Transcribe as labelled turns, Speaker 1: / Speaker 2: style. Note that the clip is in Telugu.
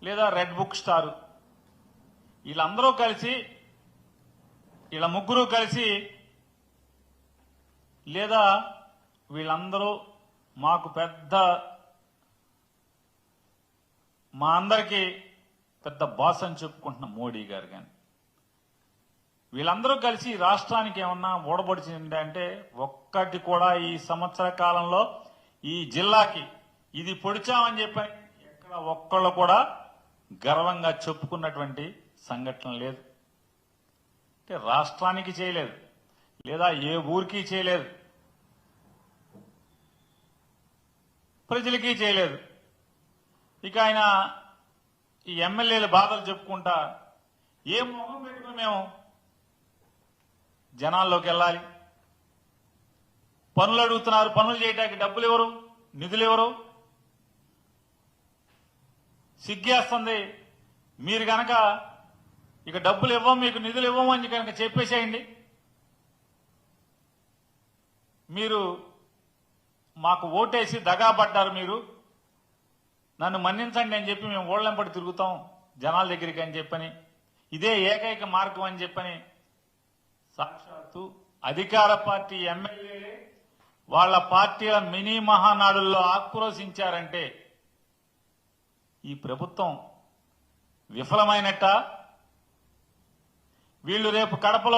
Speaker 1: లేదా రెడ్ బుక్ స్టార్ వీళ్ళందరూ కలిసి వీళ్ళ ముగ్గురు కలిసి లేదా వీళ్ళందరూ మాకు పెద్ద మా అందరికీ పెద్ద బాస్ అని చెప్పుకుంటున్న మోడీ గారు కానీ వీళ్ళందరూ కలిసి రాష్ట్రానికి ఏమన్నా ఓడబడిచింది అంటే ఒక్కటి కూడా ఈ సంవత్సర కాలంలో ఈ జిల్లాకి ఇది పొడిచామని చెప్పని ఎక్కడ ఒక్కళ్ళు కూడా గర్వంగా చెప్పుకున్నటువంటి సంఘటన లేదు. అంటే రాష్ట్రానికి చేయలేదు, లేదా ఏ ఊరికి చేయలేదు, ప్రజలకి చేయలేదు. ఇక ఆయన ఈ ఎమ్మెల్యేల బాధలు చెప్పుకుంటా ఏ మొహం పెట్టుకుని మేము జనాల్లోకి వెళ్ళాలి? పనులు అడుగుతున్నారు, పనులు చేయడానికి డబ్బులు ఎవరు, నిధులు ఎవరు? సిగ్గేస్తుంది. మీరు గనక ఇక డబ్బులు ఇవ్వం, మీకు నిధులు ఇవ్వము అని కనుక చెప్పేసేయండి. మీరు మాకు ఓటేసి దగాపడ్డారు, మీరు నన్ను మన్నించండి అని చెప్పి మేము ఓళ్ళెంపడి తిరుగుతాం జనాల దగ్గరికి అని చెప్పని, ఇదే ఏకైక మార్గం అని చెప్పని సాక్షాత్తు అధికార పార్టీ ఎమ్మెల్యేలే వాళ్ళ పార్టీల మినీ మహానాడుల్లో ఆక్రోశించారంటే ఈ ప్రభుత్వం విఫలమైనట్ట. వీళ్ళు రేపు కడపలో